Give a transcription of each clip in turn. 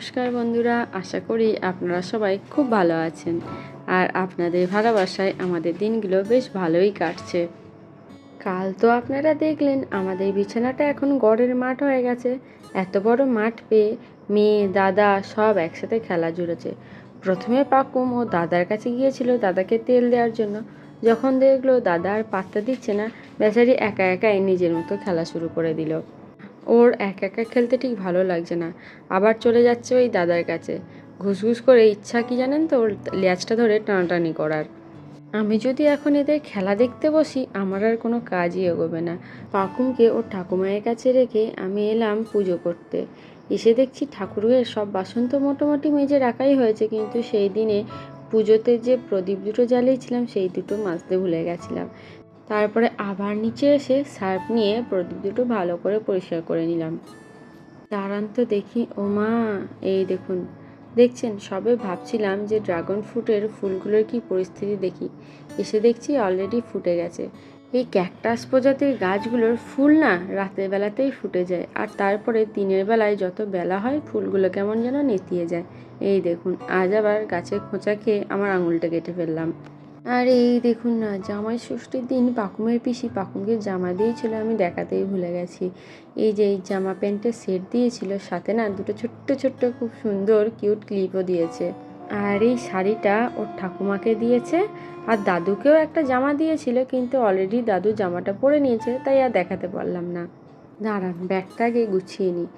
নমস্কার বন্ধুরা, আশা করি আপনারা সবাই খুব ভালো আছেন। আর আপনাদের ভালোবাসায় আমাদের দিনগুলো বেশ ভালোই কাটছে। কাল তো আপনারা দেখলেন আমাদের বিছানাটা এখন গড়ের মাঠ হয়ে গেছে। এত বড় মাঠ পেয়ে মেয়ে দাদা সব একসাথে খেলা জুড়েছে। প্রথমে পাকুম ও দাদার কাছে গিয়েছিল দাদাকে তেল দেওয়ার জন্য। যখন দেখলো দাদা আর পাত্তা দিচ্ছে না, বেচারি একা একাই নিজের মতো খেলা শুরু করে দিল। ওর একা একা খেলতে ঠিক ভালো লাগছে না, আবার চলে যাচ্ছে ওই দাদার কাছে। ঘুসঘুস করে ইচ্ছা কি জানেন তো, ওর ল্যাজটা ধরে টানাটানি করার। আমি যদি এখন এদের খেলা দেখতে বসি, আমার আর কোনো কাজই এগোবে না। পাকুমকে ওর ঠাকুমায়ের কাছে রেখে আমি এলাম পুজো করতে। এসে দেখছি ঠাকুরের সব বাসন তো মোটামুটি মেজে রাখাই হয়েছে, কিন্তু সেই দিনে পুজোতে যে প্রদীপ দুটো জ্বালিয়েছিলাম সেই দুটো মাজতে ভুলে গেছিলাম। তারপরে আবার নিচে এসে সার্ফ নিয়ে প্রদীপ দুটো ভালো করে পরিষ্কার করে নিলাম। দাঁড়ান তো দেখি, ও মা, এই দেখুন, দেখছেন? সবে ভাবছিলাম যে ড্রাগন ফ্রুটের ফুলগুলোর কি পরিস্থিতি দেখি, এসে দেখছি অলরেডি ফুটে গেছে। এই ক্যাকটাস প্রজাতির গাছগুলোর ফুল না রাতের বেলাতেই ফুটে যায়, আর তারপরে দিনের বেলায় যত বেলা হয় ফুলগুলো কেমন যেন নেতিয়ে যায়। এই দেখুন, আজ আবার গাছের খোঁচা খেয়ে আমার আঙুলটা কেটে ফেললাম। আর এই দেখুন না, জামাই ষষ্ঠীর দিন পাকুমের পিসি পাকুমকে জামা দিয়েছিল, আমি দেখাতেই ভুলে গেছি। এই যে এই জামা প্যান্টের সেট দিয়েছিল, সাথে না দুটো ছোট্ট ছোট্ট খুব সুন্দর কিউট ক্লিপও দিয়েছে। আর এই শাড়িটা ওর ঠাকুমাকে দিয়েছে, আর দাদুকেও একটা জামা দিয়েছিল, কিন্তু অলরেডি দাদু জামাটা পরে নিয়েছে, তাই আর দেখাতে পারলাম না। দাঁড়ান, ব্যাগটা আগে গুছিয়ে নিই।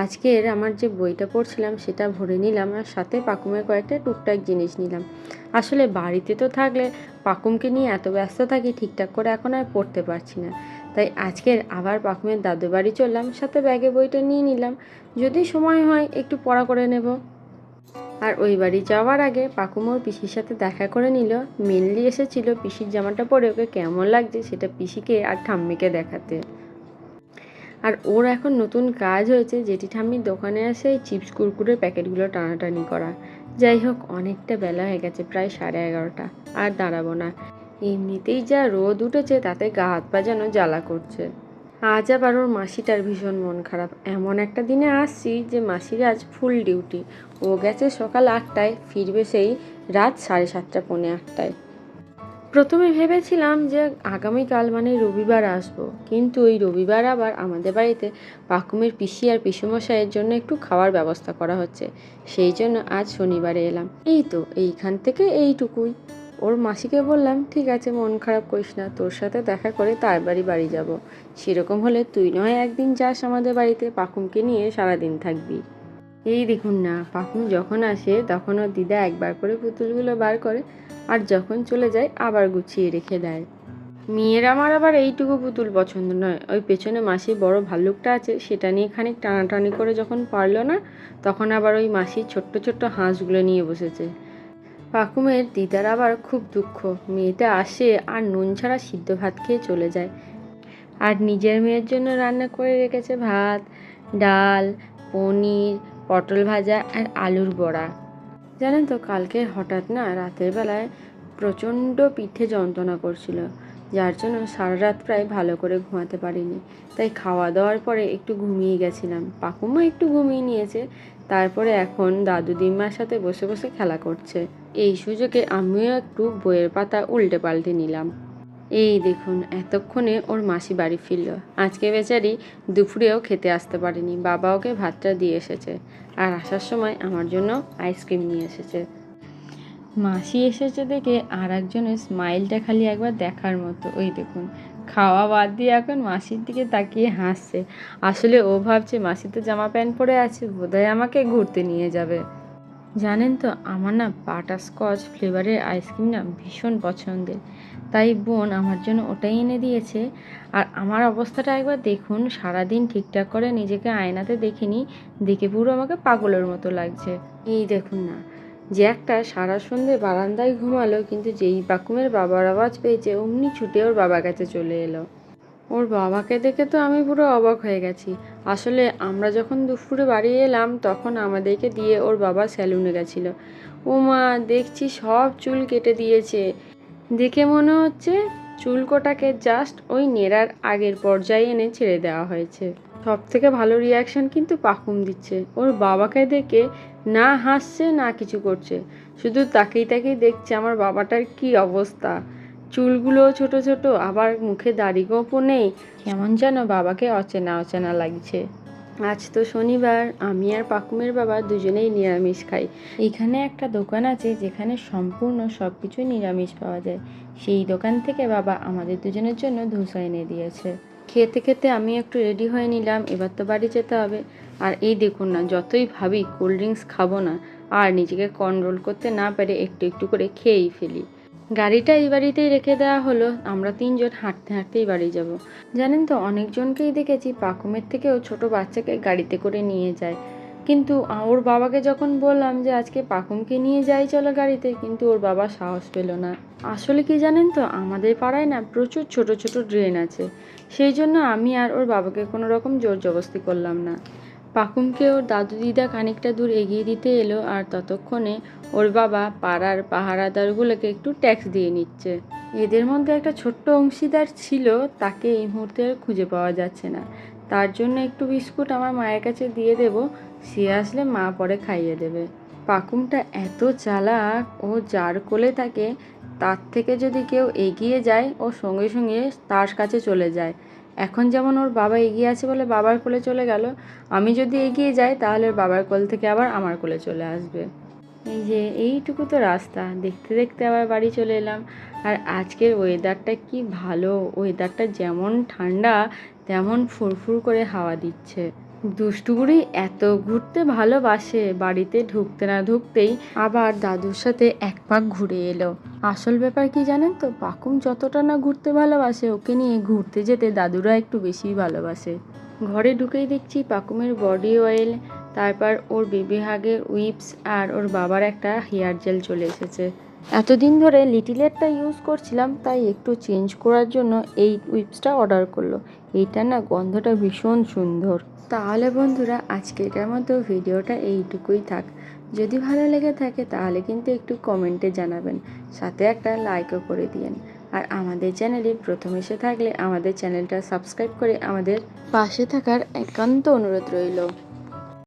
আজকের আমার যে বইটা পড়ছিলাম সেটা ভরে নিলাম, আর সাথে পাকুমের কয়েকটা টুকটাক জিনিস নিলাম। আসলে বাড়িতে তো থাকলে পাকুমকে নিয়ে এত ব্যস্ত থাকি, ঠিকঠাক করে এখন আর পড়তে পারছি না। তাই আজকের আবার পাকুমের দাদু বাড়ি চললাম, সাথে ব্যাগে বইটা নিয়ে নিলাম, যদি সময় হয় একটু পড়া করে নেব। আর ওই বাড়ি যাওয়ার আগে পাকুম ওর পিসির সাথে দেখা করে নিল। মেনলি এসেছিল পিসির জামাটা পরে ওকে কেমন লাগছে সেটা পিসিকে আর ঠাম্মিকে দেখাতে। আর ওর এখন নতুন কাজ হয়েছে, জেঠি ঠাম্মির দোকানে আসে এই চিপস কুরকুরের প্যাকেটগুলো টানাটানি করা। যাই হোক, অনেকটা বেলা হয়ে গেছে, প্রায় 11:30। আর দাঁড়াবো না, এমনিতেই যা রোদ উঠেছে তাতে গা হাত পা যেন জ্বালা করছে। আজ আবার ওর মাসিটার ভীষণ মন খারাপ। এমন একটা দিনে আসছি যে মাসির আজ ফুল ডিউটি। ও গেছে সকাল 8টায়, ফিরবে সেই রাত 7:30 পৌনে 8টায়। প্রথমে ভেবেছিলাম যে আগামীকাল মানে রবিবার আসবো, কিন্তু ওই রবিবার আবার আমাদের বাড়িতে পাকুমের পিসি আর পিসুমশাইয়ের জন্য একটু খাওয়ার ব্যবস্থা করা হচ্ছে, সেই জন্য আজ শনিবারে এলাম। এই তো এইখান থেকে এইটুকুই। ওর মাসিকে বললাম, ঠিক আছে, মন খারাপ করিস না, তোর সাথে দেখা করে তার বাড়ি যাব। সেরকম হলে তুই নয় একদিন যাস আমাদের বাড়িতে, পাকুমকে নিয়ে সারাদিন থাকবি। এই দেখুন না, পাকুম যখন আসে তখন ওর দিদা একবার করে পুতুলগুলো বার করে, আর যখন চলে যায় আবার গুছিয়ে রেখে দেয়। মেয়ের আমার আবার এইটুকু পুতুল পছন্দ নয়, ওই পেছনে মাসির বড় ভাল্লুকটা আছে সেটা নিয়ে খানিক টানাটানি করে যখন পারলো না, তখন আবার ওই মাসির ছোট্ট ছোট্ট হাঁসগুলো নিয়ে বসেছে। পাকুমের দিদার আবার খুব দুঃখ, মেয়েটা আসে আর নুন ছাড়া সিদ্ধ ভাত খেয়ে চলে যায়, আর নিজের মেয়ের জন্য রান্না করে রেখেছে ভাত, ডাল, পনির, পটল ভাজা আর আলুর বড়া। জানেন তো, কালকে হঠাৎ না রাতের বেলায় প্রচণ্ড পিঠে যন্ত্রণা করছিল, যার জন্য সারা রাত প্রায় ভালো করে ঘুমাতে পারিনি। তাই খাওয়া দাওয়ার পরে একটু ঘুমিয়ে গেছিলাম, পাকুমা একটু ঘুমিয়ে নিয়েছে। তারপরে এখন দাদু দিম্মার সাথে বসে বসে খেলা করছে। এই সুযোগে আমিও একটু বইয়ের পাতা উল্টে পাল্টে নিলাম। এই দেখুন, এতক্ষণে ওর মাসি বাড়ি ফিরল। আজকে বেচারি দুপুরেও খেতে আসতে পারেনি, বাবা ওকে ভাতটা দিয়ে এসেছে, আর আসার সময় আমার জন্য আইসক্রিম নিয়ে এসেছে। মাসি এসেছে দেখে আর একজনের স্মাইলটা খালি একবার দেখার মতো। ওই দেখুন, খাওয়া বাদ দিয়ে এখন মাসির দিকে তাকিয়ে হাসছে। আসলে ও ভাবছে মাসি তো জামা প্যান্ট পরে আছে, বোধহয় আমাকে ঘুরতে নিয়ে যাবে। জানেন তো, আমার না বাটারস্কচ ফ্লেভারের আইসক্রিম না ভীষণ পছন্দের, তাই বোন আমার জন্য ওটাই এনে দিয়েছে। আর আমার অবস্থাটা একবার দেখুন, সারাদিন ঠিকঠাক করে নিজেকে আয়নাতে দেখিনি, দেখে পুরো আমাকে পাগলের মতো লাগছে। এই দেখুন না, যে একটা সারা সন্ধে বারান্দায় ঘুমালো, কিন্তু যেই পাকুমের বাবার আওয়াজ পেয়েছে অমনি ছুটে ওর বাবার কাছে চলে এলো। ওর বাবাকে দেখে তো আমি পুরো অবাক হয়ে গেছি। আসলে আমরা যখন দুপুরে বাড়ি এলাম তখন আমাদেরকে দিয়ে ওর বাবা স্যালুনে গেছিলো। ও মা, দেখছি সব চুল কেটে দিয়েছে। দেখে মনে হচ্ছে চুলকোটাকে জাস্ট ওই নেড়ার আগের পর্যায়ে এনে ছেড়ে দেওয়া হয়েছে। সব থেকে ভালো রিয়াকশান কিন্তু পাকুম দিচ্ছে। ওর বাবাকে দেখে না হাসছে না কিছু করছে, শুধু তাকেই তাকেই দেখছে আমার বাবাটার কি অবস্থা। চুলগুলো ছোট ছোট, আবার মুখে দাড়ি গোঁফও নেই, কেমন যেন বাবাকে অচেনা অচেনা লাগছে। আজ তো শনিবার, আমি আর পাকুমের বাবা দুজনেই নিরামিষ খাই। এখানে একটা দোকান আছে যেখানে সম্পূর্ণ সব কিছুই নিরামিষ পাওয়া যায়। সেই দোকান থেকে বাবা আমাদের দুজনের জন্য ধোসা এনে দিয়েছে। খেতে খেতে আমি একটু রেডি হয়ে নিলাম, এবার তো বাড়ি যেতে হবে। আর এই দেখুন না, যতই ভাবি কোল্ড ড্রিঙ্কস খাবো না, আর নিজেকে কন্ট্রোল করতে না পেরে একটু একটু করে খেয়েই ফেলি। গাড়িটা এই বাড়িতেই রেখে দেওয়া হলো, আমরা তিনজন হাঁটতে হাঁটতেই বাড়ি যাব। জানেন তো, অনেকজনকেই দেখেছি পাকুমের থেকেও ছোট বাচ্চাকে গাড়িতে করে নিয়ে যায়, কিন্তু ওর বাবাকে যখন বললাম যে আজকে পাকুমকে নিয়ে যাই চলো গাড়িতে, কিন্তু ওর বাবা সাহস পেল না। আসলে কি জানেন তো, আমাদের পাড়ায় না প্রচুর ছোট ছোট ড্রেন আছে, সেই জন্য আমি আর ওর বাবাকে কোনো রকম জোর জবস্তি করলাম না। পাকুমকে ওর দাদু দিদা খানিকটা দূর এগিয়ে দিতে এলো, আর ততক্ষণে ওর বাবা পাড়ার পাহারাদারগুলোকে একটু ট্যাক্স দিয়ে নিচ্ছে। এদের মধ্যে একটা ছোট্ট অংশীদার ছিল, তাকে এই মুহূর্তে আর খুঁজে পাওয়া যাচ্ছে না। তার জন্য একটু বিস্কুট আমার মায়ের কাছে দিয়ে দেব, সে আসলে মা পরে খাইয়ে দেবে। পাকুমটা এত চালাক, ও যার কোলে থাকে তার থেকে যদি কেউ এগিয়ে যায় ও সঙ্গে সঙ্গে তার কাছে চলে যায়। এখন যেমন ওর বাবা এগিয়ে আছে বলে বাবার কোলে চলে গেল, আমি যদি এগিয়ে যাই তাহলে ওর বাবার কোল থেকে আবার আমার কোলে চলে আসবে। এই যে এইটুকু তো রাস্তা, দেখতে দেখতে আবার বাড়ি চলে এলাম। আর আজকের ওয়েদারটা কি ভালো, ওয়েদারটা যেমন ঠান্ডা তেমন ফুরফুর করে হাওয়া দিচ্ছে। দুষ্টু বুড়ি এত ঘুরতে ভালোবাসে, বাড়িতে ঢুকতে না ঢুকতেই আবার দাদুর সাথে এক পাক ঘুরে এলো। আসল ব্যাপার কি জানেন তো, পাকুম যতটা না ঘুরতে ভালোবাসে, ওকে নিয়ে ঘুরতে যেতে দাদুরা একটু বেশিই ভালোবাসে। ঘরে ঢুকেই দেখছি পাকুমের বডি অয়েল, তারপর ওর বেবি হাগের উইপস, আর ওর বাবার একটা হেয়ার জেল চলে এসেছে। এতদিন ধরে লিটিলেরটা ইউজ করছিলাম, তাই একটু চেঞ্জ করার জন্য এই উইপসটা অর্ডার করলো। এইটা না গন্ধটা ভীষণ সুন্দর। তাহলে বন্ধুরা, আজকের মতো ভিডিওটা এইটুকুই থাক। যদি ভালো লেগে থাকে তাহলে কিন্তু একটু কমেন্টে জানাবেন, সাথে একটা লাইকও করে দিয়েন। আর আমাদের চ্যানেলে প্রথম এসে থাকলে আমাদের চ্যানেলটা সাবস্ক্রাইব করে আমাদের পাশে থাকার একান্ত অনুরোধ রইল।